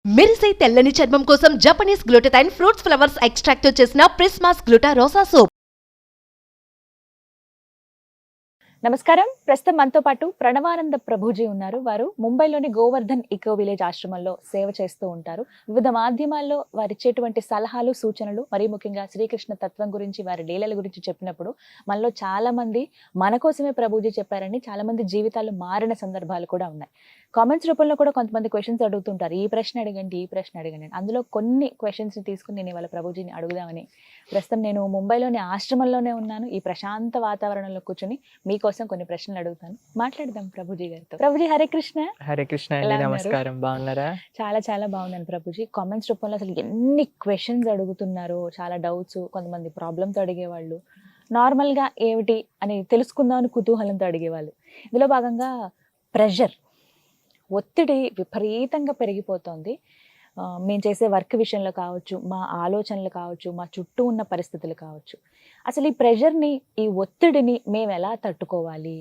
మెరిసే తెల్లని చర్మం కోసం Japanese glutathione fruits flowers extract తో చేసిన ప్రిస్మాస్ గ్లూటా రోసా సోప్. నమస్కారం. ప్రస్తుతం మనతో పాటు ప్రణవానంద ప్రభుజీ ఉన్నారు. వారు ముంబైలోని గోవర్ధన్ ఇకో విలేజ్ ఆశ్రమంలో సేవ చేస్తూ ఉంటారు. వివిధ మాధ్యమాల్లో వారు ఇచ్చేటువంటి సలహాలు, సూచనలు, మరీ ముఖ్యంగా శ్రీకృష్ణ తత్వం గురించి, వారి లీలల గురించి చెప్పినప్పుడు మనలో చాలా మంది మన కోసమే ప్రభుజీ చెప్పారని చాలా మంది జీవితాలు మారిన సందర్భాలు కూడా ఉన్నాయి. కామెంట్స్ రూపంలో కూడా కొంతమంది క్వశ్చన్స్ అడుగుతుంటారు. ఈ ప్రశ్న అడగండి, ఈ ప్రశ్న అడగండి. అందులో కొన్ని క్వశ్చన్స్ తీసుకుని నేను ఇవాళ ప్రభుజీని అడుగుదామని, ప్రస్తుతం నేను ముంబైలోని ఆశ్రమంలోనే ఉన్నాను. ఈ ప్రశాంత వాతావరణంలో కూర్చొని మీకోసం కొన్ని ప్రశ్నలు అడుగుతాను. మాట్లాడదాం ప్రభుజీ గారితో. ప్రభుజీ హరే కృష్ణ. హరే కృష్ణ అండి. నమస్కారం. బాగున్నారా? చాలా చాలా బాగున్నాను ప్రభుజీ. కామెంట్స్ రూపంలో అసలు ఎన్ని క్వశ్చన్స్ అడుగుతున్నారు, చాలా డౌట్స్, కొంతమంది ప్రాబ్లమ్తో అడిగేవాళ్ళు, నార్మల్గా ఏమిటి అని తెలుసుకుందామని కుతూహలంతో అడిగేవాళ్ళు. ఇందులో భాగంగా ప్రెషర్, ఒత్తిడి విపరీతంగా పెరిగిపోతుంది. మేము చేసే వర్క్ విషయంలో కావచ్చు, మా ఆలోచనలు కావచ్చు, మా చుట్టూ ఉన్న పరిస్థితులు కావచ్చు. అసలు ఈ ప్రెషర్ని, ఈ ఒత్తిడిని మేము ఎలా తట్టుకోవాలి?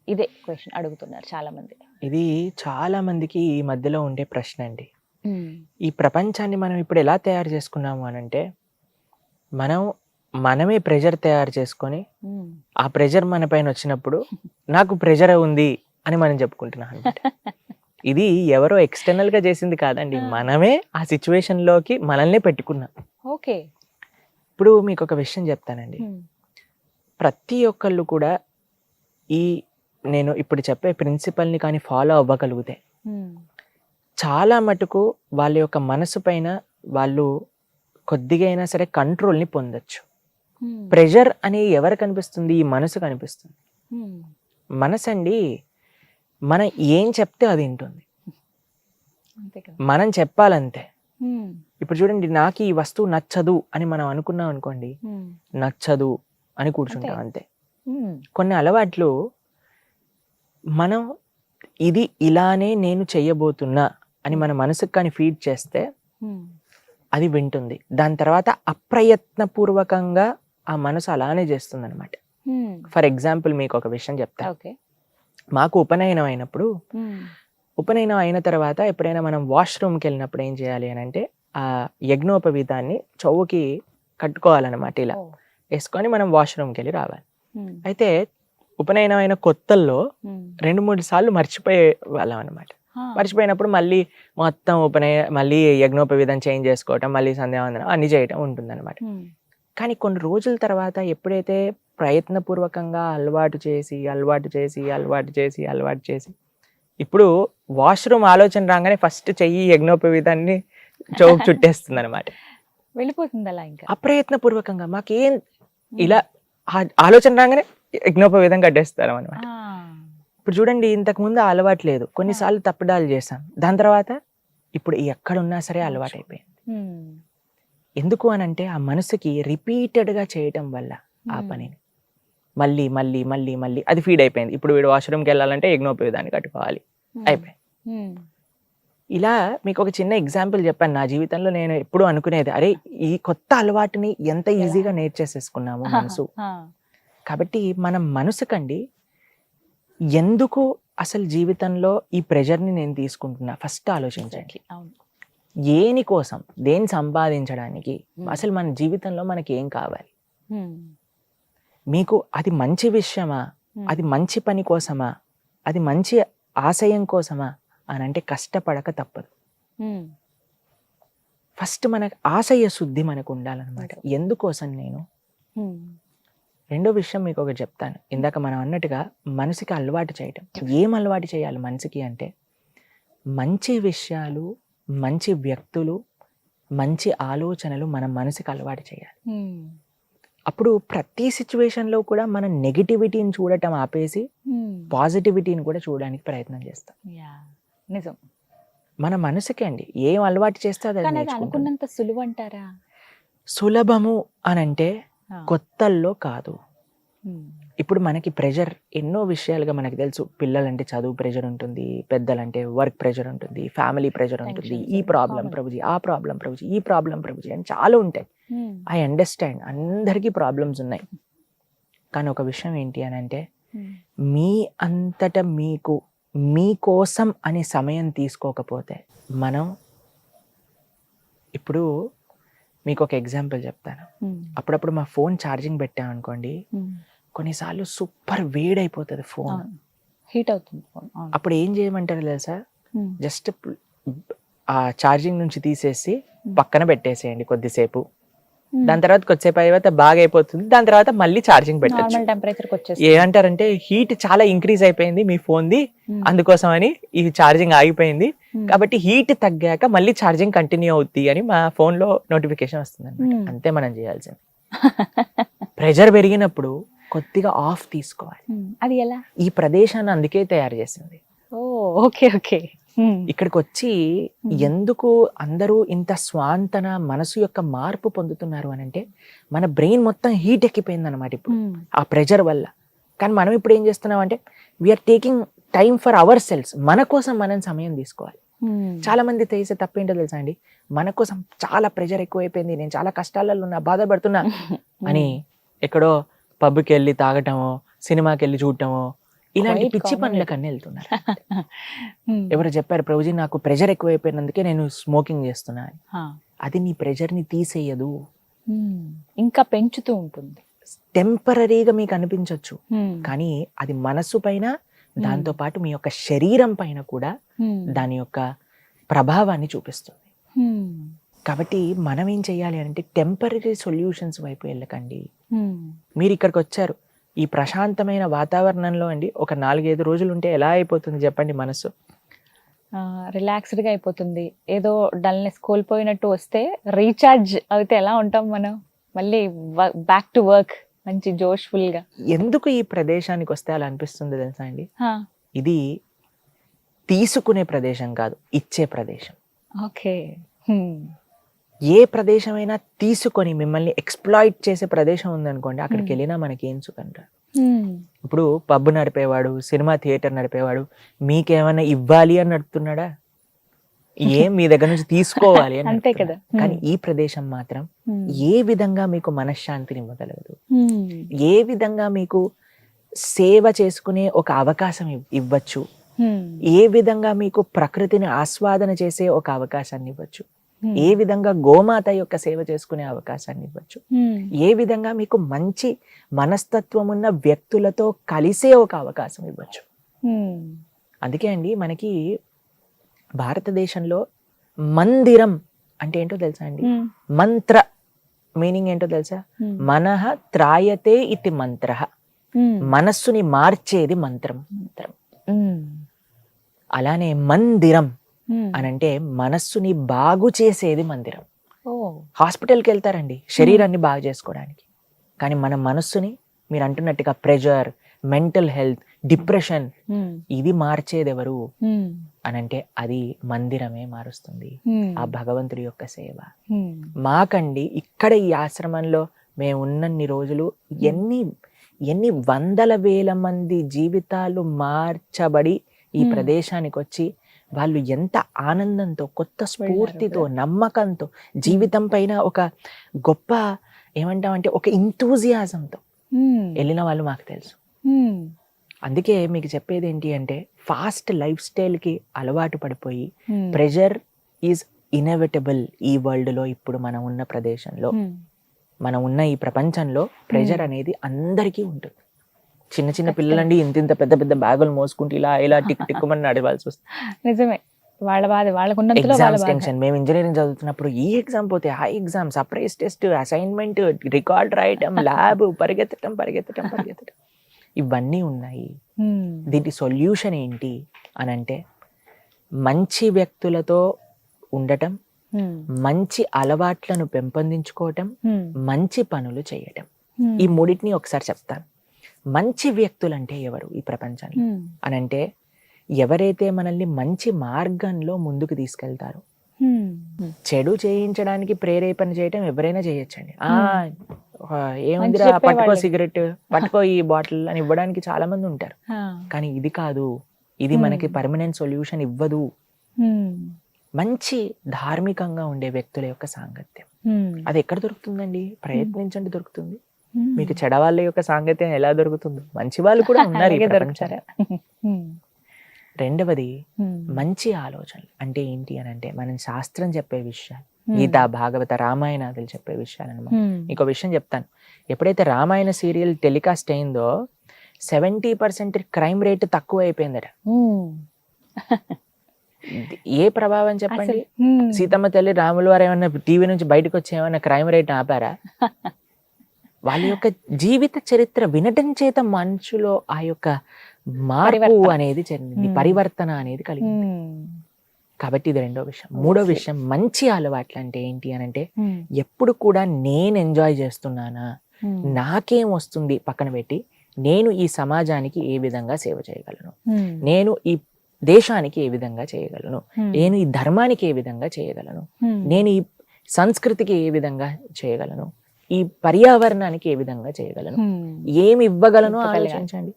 ఇదే క్వశ్చన్ అడుగుతున్నారు చాలామంది. ఇది చాలా మందికి ఈ మధ్యలో ఉండే ప్రశ్న అండి. ఈ ప్రపంచాన్ని మనం ఇప్పుడు ఎలా తయారు చేసుకున్నాము అనంటే, మనమే ప్రెషర్ తయారు చేసుకొని, ఆ ప్రెషర్ మన పైన వచ్చినప్పుడు నాకు ప్రెషర్ ఉంది అని మనం చెప్పుకుంటున్నాం అనమాట. ఇది ఎవరో ఎక్స్టర్నల్ గా చేసింది కాదండి, మనమే ఆ సిచ్యువేషన్ లోకి మనల్ని పెట్టుకున్నాం. ఓకే. ఇప్పుడు మీకు ఒక విషయం చెప్తానండి. ప్రతి ఒక్కళ్ళు కూడా నేను ఇప్పుడు చెప్పే ప్రిన్సిపల్ని కానీ ఫాలో అవ్వగలిగితే చాలా మటుకు వాళ్ళ యొక్క మనసు పైన వాళ్ళు కొద్దిగా అయినా సరే కంట్రోల్ని పొందొచ్చు. ప్రెషర్ అని ఎవరు కనిపిస్తుంది? ఈ మనసు కనిపిస్తుంది. మనసు అండి, మనం ఏం చెప్తే అది వింటుంది. మనం చెప్పాలంతే. ఇప్పుడు చూడండి, నాకు ఈ వస్తువు నచ్చదు అని మనం అనుకున్నాం అనుకోండి, నచ్చదు అని కూర్చుంటాం అంతే. కొన్ని అలవాట్లు మనం ఇది ఇలానే నేను చెయ్యబోతున్నా అని మన మనసుకు కానీ ఫీడ్ చేస్తే అది వింటుంది. దాని తర్వాత అప్రయత్నపూర్వకంగా ఆ మనసు అలానే చేస్తుంది అనమాట. ఫర్ ఎగ్జాంపుల్ మీకు ఒక విషయం చెప్తా. మాకు ఉపనయనం అయినప్పుడు, ఉపనయనం అయిన తర్వాత ఎప్పుడైనా మనం వాష్రూమ్కి వెళ్ళినప్పుడు ఏం చేయాలి అని అంటే, ఆ యజ్ఞోపవీతాన్ని చెవుకి కట్టుకోవాలన్నమాట. ఇలా వేసుకొని మనం వాష్రూమ్కి వెళ్ళి రావాలి. అయితే ఉపనయనం అయిన కొత్తల్లో 2-3 సార్లు మర్చిపోయే వాళ్ళం అనమాట. మర్చిపోయినప్పుడు మళ్ళీ మొత్తం మళ్ళీ యజ్ఞోపవీతం చేంజ్ చేసుకోవటం, మళ్ళీ సంధ్యావందనం అన్ని చేయటం ఉంటుందన్నమాట. కానీ కొన్ని రోజుల తర్వాత ఎప్పుడైతే ప్రయత్నపూర్వకంగా అలవాటు చేసి ఇప్పుడు వాష్రూమ్ ఆలోచన రాగానే ఫస్ట్ చెయ్యి యజ్ఞోపవీతాన్ని చౌక్ చుట్టేస్తుంది అనమాట. వెళ్ళిపోతుంది అలా. ఇంకా అప్రయత్నపూర్వకంగా మాకేం ఇలా ఆలోచన రాగానే యజ్ఞోపవీతం కట్టేస్తారు అనమాట. ఇప్పుడు చూడండి, ఇంతకు ముందు అలవాటు లేదు, కొన్నిసార్లు తప్పిదాలు చేశాం, దాని తర్వాత ఇప్పుడు ఎక్కడున్నా సరే అలవాటు అయిపోయింది. ఎందుకు అనంటే ఆ మనసుకి రిపీటెడ్గా చేయటం వల్ల ఆ పనిని మళ్ళీ మళ్ళీ మళ్ళీ మళ్ళీ అది ఫీడ్ అయిపోయింది. ఇప్పుడు వీడు వాష్రూమ్కి వెళ్ళాలంటే యజ్ఞోపవీతాన్ని కట్టుకోవాలి, అయిపోయింది. ఇలా మీకు ఒక చిన్న ఎగ్జాంపుల్ చెప్పాను. నా జీవితంలో నేను ఎప్పుడు అనుకునేది, అరే ఈ కొత్త అలవాటుని ఎంత ఈజీగా నేర్చేసేసుకున్నాము మనసు. కాబట్టి మన మనసుకండి ఎందుకు అసలు జీవితంలో ఈ ప్రెషర్ని నేను తీసుకుంటున్నా ఫస్ట్ ఆలోచించండి. ఏని కోసం, దేని సంపాదించడానికి, అసలు మన జీవితంలో మనకి ఏం కావాలి? మీకు అది మంచి విషయమా, అది మంచి పని కోసమా, అది మంచి ఆశయం కోసమా అని అంటే కష్టపడక తప్పదు. ఫస్ట్ మనకు ఆశయ శుద్ధి మనకు ఉండాలన్నమాట. ఎందుకోసం నేను. రెండో విషయం మీకు ఒకటి చెప్తాను. ఇందాక మనం అన్నట్టుగా మనసుకి అలవాటు చేయటం. ఏం అలవాటు చేయాలి మనసుకి అంటే, మంచి విషయాలు, మంచి వ్యక్తులు, మంచి ఆలోచనలు మన మనసుకి అలవాటు చేయాలి. అప్పుడు ప్రతి సిచ్యువేషన్లో కూడా మనం నెగిటివిటీని చూడటం ఆపేసి పాజిటివిటీని కూడా చూడడానికి ప్రయత్నం చేస్తాం. నిజం. మన మనసుకి అండి ఏం అలవాటు చేస్తే అది అనుకున్నంత సులువు అంటారా? సులభము అనంటే కొత్తల్లో కాదు. ఇప్పుడు మనకి ప్రెషర్ ఎన్నో విషయాలుగా మనకు తెలుసు. పిల్లలంటే చదువు ప్రెషర్ ఉంటుంది, పెద్దలంటే వర్క్ ప్రెషర్ ఉంటుంది, ఫ్యామిలీ ప్రెషర్ ఉంటుంది, ఈ ప్రాబ్లం ప్రభుజీ, ఆ ప్రాబ్లం ప్రభుజీ, ఈ ప్రాబ్లం ప్రభుజీ అని చాలా ఉంటాయి. ఐ అండర్స్టాండ్, అందరికీ ప్రాబ్లమ్స్ ఉన్నాయి. కానీ ఒక విషయం ఏంటి అని అంటే, మీ అంతటా మీకు మీకోసం అనే సమయం తీసుకోకపోతే మనం ఇప్పుడు మీకు ఒక ఎగ్జాంపుల్ చెప్తాను. అప్పుడప్పుడు మా ఫోన్ ఛార్జింగ్ పెట్టామనుకోండి, కొన్నిసార్లు సూపర్ వేడైపోతుంది ఫోన్, హీట్ అవుతుంది phone. అప్పుడు ఏం చేయమంటారు తెలుసా? జస్ట్ ఆ ఛార్జింగ్ నుంచి తీసేసి పక్కన పెట్టేసేయండి కొద్దిసేపు. దాని తర్వాత కొద్దిసేపు తర్వాత బాగా అయిపోతుంది, దాని తర్వాత మళ్ళీ ఛార్జింగ్ పెట్టచ్చు. నార్మల్ టెంపరేచర్ కి వచ్చేసి ఏమంటారంటే హీట్ చాలా ఇంక్రీజ్ అయిపోయింది మీ ఫోన్ది, అందుకోసం అని ఈ ఛార్జింగ్ ఆగిపోయింది, కాబట్టి హీట్ తగ్గాక మళ్ళీ ఛార్జింగ్ కంటిన్యూ అవుద్ది అని మా ఫోన్ లో నోటిఫికేషన్ వస్తుంది అనమాట. అంతే మనం చేయాల్సింది. ప్రెషర్ పెరిగినప్పుడు కొద్దిగా ఆఫ్ తీసుకోవాలి. అది ఎలా? ఈ ప్రదేశాన్ని అందుకే తయారు చేసింది. Okay okay. ఇక్కడికి వచ్చి ఎందుకు అందరూ ఇంత స్వాంతన మనసు యొక్క మార్పు పొందుతున్నారు అని అంటే, మన బ్రెయిన్ మొత్తం హీట్ ఎక్కిపోయింది అనమాట ఇప్పుడు ఆ ప్రెషర్ వల్ల. కానీ మనం ఇప్పుడు ఏం చేస్తున్నాం అంటే we are taking time for ourselves. మన కోసం మనం సమయం తీసుకోవాలి. చాలా మంది చేసే తప్పేంటో తెలుసా అండి, మన కోసం చాలా ప్రెషర్ ఎక్కువైపోయింది, నేను చాలా కష్టాలలో ఉన్నా, బాధపడుతున్నా అని ఎక్కడో పబ్కి వెళ్ళి తాగటమో, సినిమాకి వెళ్ళి చూడటమో, ఇలాంటి పిచ్చి పనులకన్నీ వెళ్తున్నారు. ఎవరు చెప్పారు, ప్రభుజీ నాకు ప్రెషర్ ఎక్కువైపోయినందుకే నేను స్మోకింగ్ చేస్తున్నా అని. అది నీ ప్రెషర్ ని తీసేయదు, ఇంకా పెంచుతూ ఉంటుంది. టెంపరీగా మీకు అనిపించవచ్చు, కానీ అది మనస్సు పైన, దాంతో పాటు మీ యొక్క శరీరం పైన కూడా దాని యొక్క ప్రభావాన్ని చూపిస్తుంది. కాబట్టి మనం ఏం చెయ్యాలి అంటే టెంపరీ సొల్యూషన్స్ వైపు వెళ్ళకండి. మీరు ఇక్కడికి వచ్చారు, ఈ ప్రశాంతమైన వాతావరణంలో అండి ఒక 4-5 రోజులు ఉంటే ఎలా అయిపోతుంది చెప్పండి మనసు? రిలాక్స్డ్ గా అయిపోతుంది. ఏదో డల్నెస్ కోల్పోయినట్టు వస్తే రీఛార్జ్ అయితే ఎలా ఉంటాం మనం, మళ్ళీ బ్యాక్ టు వర్క్ మంచి జోష్ఫుల్ గా. ఎందుకు ఈ ప్రదేశానికి వస్తే అలా అనిపిస్తుంది తెలుసా అండి? ఇది తీసుకునే ప్రదేశం కాదు, ఇచ్చే ప్రదేశం. ఓకే. ఏ ప్రదేశమైనా తీసుకొని మిమ్మల్ని ఎక్స్ప్లాయిట్ చేసే ప్రదేశం ఉందనుకోండి, అక్కడికి వెళ్ళినా మనకి ఏం సుఖం రాదు. ఇప్పుడు పబ్ నడిపేవాడు, సినిమా థియేటర్ నడిపేవాడు మీకేమైనా ఇవ్వాలి అని నడుపుతున్నాడా? ఏం మీ దగ్గర నుంచి తీసుకోవాలి అని అంతే కదా. కానీ ఈ ప్రదేశం మాత్రం ఏ విధంగా మీకు మనశ్శాంతిని ఇవ్వగలదు, ఏ విధంగా మీకు సేవ చేసుకునే ఒక అవకాశం ఇవ్వచ్చు, ఏ విధంగా మీకు ప్రకృతిని ఆస్వాదన చేసే ఒక అవకాశాన్ని ఇవ్వచ్చు, ఏ విధంగా గోమాత యొక్క సేవ చేసుకునే అవకాశాన్ని ఇవ్వచ్చు, ఏ విధంగా మీకు మంచి మనస్తత్వం ఉన్న వ్యక్తులతో కలిసే ఒక అవకాశం ఇవ్వచ్చు. అందుకే అండి మనకి భారతదేశంలో మందిరం అంటే ఏంటో తెలుసా అండి? మంత్ర మీనింగ్ ఏంటో తెలుసా? మనః త్రాయతే ఇతి మంత్రః. మనస్సుని మార్చేది మంత్రం. అలానే మందిరం అనంటే మనస్సుని బాగు చేసేది మందిరం. హాస్పిటల్కి వెళ్తారండి శరీరాన్ని బాగు చేసుకోవడానికి, కానీ మన మనస్సుని మీరు అంటున్నట్టుగా ప్రెషర్, మెంటల్ హెల్త్, డిప్రెషన్ ఇది మార్చేది ఎవరు అనంటే అది మందిరమే మారుస్తుంది, ఆ భగవంతుడి యొక్క సేవ. మాకండి ఇక్కడ ఈ ఆశ్రమంలో మేము ఉన్నన్ని రోజులు ఎన్ని వందల వేల మంది జీవితాలు మార్చబడి ఈ ప్రదేశానికి వచ్చి వాళ్ళు ఎంత ఆనందంతో, కొత్త స్ఫూర్తితో, నమ్మకంతో, జీవితం పైన ఒక గొప్ప ఏమంటామంటే ఒక ఇంతూజియాజంతో వెళ్ళిన వాళ్ళు మాకు తెలుసు. అందుకే మీకు చెప్పేది ఏంటి అంటే ఫాస్ట్ లైఫ్ స్టైల్ కి అలవాటు పడిపోయి ప్రెషర్ ఈజ్ ఇన్ఎవిటబుల్. ఈ వరల్డ్ లో ఇప్పుడు మనం ఉన్న ప్రదేశంలో, మనం ఉన్న ఈ ప్రపంచంలో ప్రెషర్ అనేది అందరికీ ఉంటుంది. చిన్న చిన్న పిల్లలండి ఇంత పెద్ద పెద్ద బ్యాగులు మోసుకుంటూ ఇలా టిక్కుమని నడవాల్సి వస్తుంది. నిజమే, వాళ్ళ బాధ వాళ్ళకున్నంతలో వాళ్ళ బాధ. టెన్షన్. మేము ఇంజనీరింగ్ చదువుతున్నప్పుడు ఈ ఎగ్జామ్ పోతే ఆ exam, surprise test, assignment, record రాయటం, ల్యాబ్, పరిగెత్తటం ఇవన్నీ ఉన్నాయి. దీనికి సొల్యూషన్ ఏంటి అనంటే మంచి వ్యక్తులతో ఉండటం, మంచి అలవాట్లను పెంపొందించుకోవటం, మంచి పనులు చేయటం. ఈ మూడింటిని ఒకసారి చెప్తాను. మంచి వ్యక్తులు అంటే ఎవరు ఈ ప్రపంచంలో అనంటే ఎవరైతే మనల్ని మంచి మార్గంలో ముందుకు తీసుకెళ్తారు. చెడు చేయించడానికి ప్రేరేపణ చేయటం ఎవరైనా చేయొచ్చండి. ఏముందిరా పట్టుకో సిగరెట్, పట్టుకో ఈ బాటిల్ అని ఇవ్వడానికి చాలా మంది ఉంటారు, కానీ ఇది కాదు, ఇది మనకి పర్మనెంట్ సొల్యూషన్ ఇవ్వదు. మంచి ధార్మికంగా ఉండే వ్యక్తుల యొక్క సాంగత్యం అది ఎక్కడ దొరుకుతుందండి? ప్రయత్నించండి, దొరుకుతుంది. మీకు చెడ వాళ్ళ యొక్క సాంగత్యం ఎలా దొరుకుతుందో మంచి వాళ్ళు కూడా ఉన్నారు ఈ ప్రపంచంలో. రెండవది మంచి ఆలోచనలు. అంటే ఏంటి అని అంటే మనం శాస్త్రం చెప్పే విషయాలు, గీత భాగవత రామాయణాదులు చెప్పే విషయాలు అనమాట. ఇంకో విషయం చెప్తాను, ఎప్పుడైతే రామాయణ సీరియల్ టెలికాస్ట్ అయిందో 70% క్రైమ్ రేట్ తక్కువ అయిపోయిందట. ఏ ప్రభావం చెప్పండి? సీతమ్మ తల్లి రాములు వారు ఏమన్నా టీవీ నుంచి బయటకు వచ్చి ఏమన్నా క్రైమ్ రేట్ ఆపారా? వాళ్ళ యొక్క జీవిత చరిత్ర వినటం చేత మనుషులో ఆ యొక్క మార్పు అనేది చెందింది, పరివర్తన అనేది కలిగింది. కాబట్టి ఇది రెండో విషయం. మూడో విషయం, మంచి అలవాట్లు అంటే ఏంటి అని అంటే ఎప్పుడు కూడా నేను ఎంజాయ్ చేస్తున్నానా, నాకేం వస్తుంది పక్కన పెట్టి నేను ఈ సమాజానికి ఏ విధంగా సేవ చేయగలను, నేను ఈ దేశానికి ఏ విధంగా చేయగలను, నేను ఈ ధర్మానికి ఏ విధంగా చేయగలను, నేను ఈ సంస్కృతికి ఏ విధంగా చేయగలను, ఈ పర్యావరణానికి ఏ విధంగా చేయగలను, ఏమి ఇవ్వగలను ఆలోచించండి.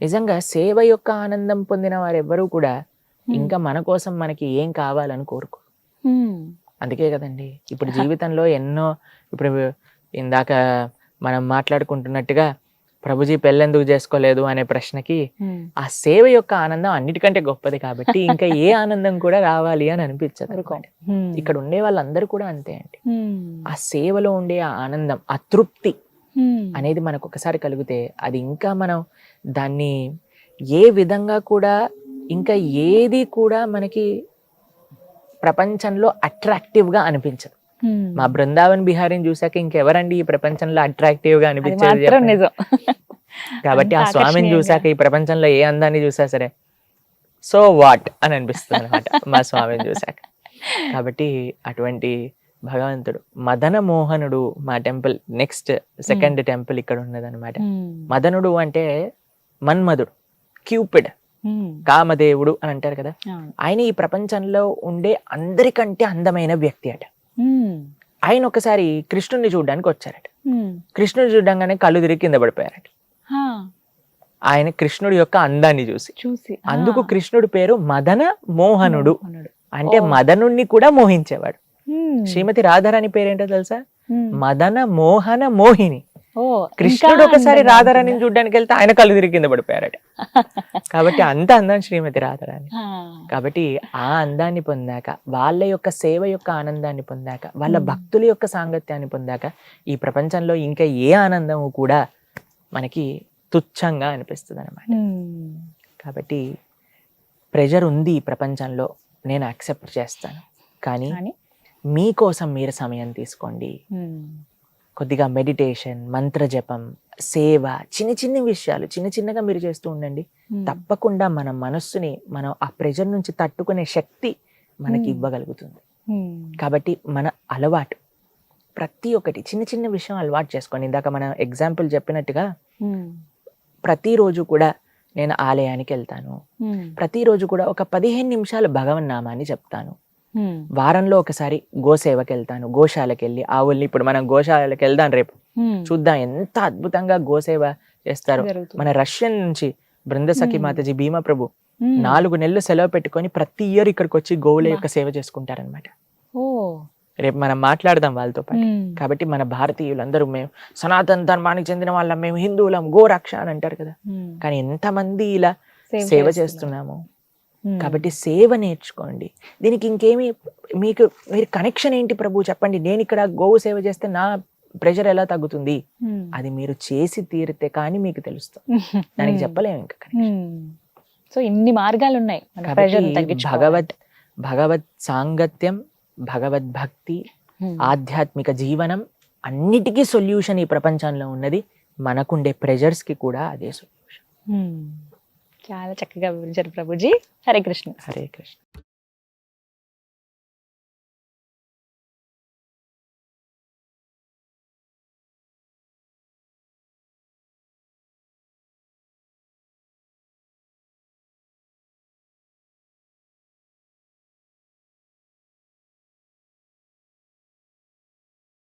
నిజంగా సేవ యొక్క ఆనందం పొందిన వారెవ్వరూ కూడా ఇంకా మన కోసం మనకి ఏం కావాలని కోరుకో. అందుకే కదండి ఇప్పుడు జీవితంలో ఎన్నో, ఇప్పుడు ఇందాక మనం మాట్లాడుకుంటున్నట్టుగా ప్రభుజీ పెళ్ళెందుకు చేసుకోలేదు అనే ప్రశ్నకి ఆ సేవ యొక్క ఆనందం అన్నిటికంటే గొప్పది కాబట్టి ఇంకా ఏ ఆనందం కూడా రావాలి అని అనిపించదు. ఇక్కడ ఉండే వాళ్ళందరూ కూడా అంతే అండి. ఆ సేవలో ఉండే ఆ ఆనందం, ఆ తృప్తి అనేది మనకు ఒకసారి కలిగితే అది ఇంకా మనం దాన్ని ఏ విధంగా కూడా ఇంకా ఏది కూడా మనకి ప్రపంచంలో అట్రాక్టివ్ గా అనిపించదు. మా బృందావన్ బిహారీని చూసాక ఇంకెవరండి ఈ ప్రపంచంలో అట్రాక్టివ్ గా అనిపించేది? కాబట్టి ఆ స్వామిని చూసాక ఈ ప్రపంచంలో ఏ అందాన్ని చూసా సరే సో వాట్ అని అనిపిస్తుంది అనమాట మా స్వామిని చూసాక. కాబట్టి అటువంటి భగవంతుడు మదన మోహనుడు మా టెంపుల్ నెక్స్ట్ సెకండ్ టెంపుల్ ఇక్కడ ఉన్నదన్నమాట. మదనుడు అంటే మన్మధుడు, క్యూపిడ్, కామదేవుడు అని అంటారు కదా. ఆయన ఈ ప్రపంచంలో ఉండే అందరికంటే అందమైన వ్యక్తి అట. ఆయన ఒకసారి కృష్ణుడిని చూడడానికి వచ్చారట. కృష్ణుడిని చూడంగానే కళ్ళు తిరిగి కింద పడిపోయారట. ఆయన కృష్ణుడి యొక్క అందాన్ని చూసి అందుకు కృష్ణుడి పేరు మదన మోహనుడు. అంటే మదనుణ్ణి కూడా మోహించేవాడు. శ్రీమతి రాధారాణి పేరేంటో తెలుసా? మదన మోహన మోహిని. కృష్ణుడు ఒకసారి రాధారాణిని చూడడానికి వెళ్తే ఆయన కళ్ళు తిరిగి కింద పడిపోయారట. కాబట్టి అంత అందం శ్రీమతి రాధారాణి. కాబట్టి ఆ అందాన్ని పొందాక, వాళ్ళ యొక్క సేవ యొక్క ఆనందాన్ని పొందాక, వాళ్ళ భక్తుల యొక్క సాంగత్యాన్ని పొందాక ఈ ప్రపంచంలో ఇంకా ఏ ఆనందము కూడా మనకి తుచ్చంగా అనిపిస్తుంది అనమాట. కాబట్టి ప్రెజర్ ఉంది ఈ ప్రపంచంలో, నేను యాక్సెప్ట్ చేస్తాను. కానీ మీకోసం మీరు సమయం తీసుకోండి. కొద్దిగా మెడిటేషన్, మంత్ర జపం, సేవ, చిన్న చిన్న విషయాలు చిన్న చిన్నగా మీరు చేస్తూ ఉండండి. తప్పకుండా మన మనస్సుని మనం ఆ ప్రెజర్ నుంచి తట్టుకునే శక్తి మనకి ఇవ్వగలుగుతుంది. కాబట్టి మన అలవాటు ప్రతి ఒక్కటి చిన్న చిన్న విషయం అలవాటు చేసుకోండి. ఇందాక మన ఎగ్జాంపుల్ చెప్పినట్టుగా ప్రతిరోజు కూడా నేను ఆలయానికి వెళ్తాను, ప్రతిరోజు కూడా ఒక 15 నిమిషాలు భగవన్ నామాన్ని చెప్తాను, వారంలో ఒకసారి గోసేవకి వెళ్తాను, గోశాలకు వెళ్ళి ఆవుల్ని, ఇప్పుడు మనం గోశాలకు వెళ్దాం రేపు, చూద్దాం ఎంత అద్భుతంగా గోసేవ చేస్తారు. మన రష్యన్ నుంచి బృందసఖి మాతాజీ భీమా ప్రభు 4 నెలలు సెలవు పెట్టుకొని ప్రతి ఇయర్ ఇక్కడికి వచ్చి గోవుల యొక్క సేవ చేసుకుంటారనమాట. రేపు మనం మాట్లాడదాం వాళ్ళతో పాటు. కాబట్టి మన భారతీయులందరూ మేము సనాతన ధర్మానికి చెందిన వాళ్ళం, మేము హిందువులం, గోరక్ష అని అంటారు కదా. కానీ ఎంతమంది ఇలా సేవ చేస్తున్నాము. కాబట్టి సేవ నేర్చుకోండి. దీనికి ఇంకేమి మీరు కనెక్షన్ ఏంటి ప్రభు చెప్పండి, నేను ఇక్కడ గోవు సేవ చేస్తే నా ప్రెషర్ ఎలా తగ్గుతుంది? అది మీరు చేసి తీరితే కానీ మీకు తెలుస్తుంది, దానికి చెప్పలేము ఇంకా కనెక్షన్. సో ఇన్ని మార్గాలు ఉన్నాయి. భగవత్ సాంగత్యం, భగవద్భక్తి, ఆధ్యాత్మిక జీవనం అన్నిటికీ సొల్యూషన్ ఈ ప్రపంచంలో ఉన్నది. మనకుండే ప్రెజర్స్ కి కూడా అదే సొల్యూషన్. చాలా చక్కగా వివరించారు ప్రభుజీ. హరే కృష్ణ. హరే కృష్ణ.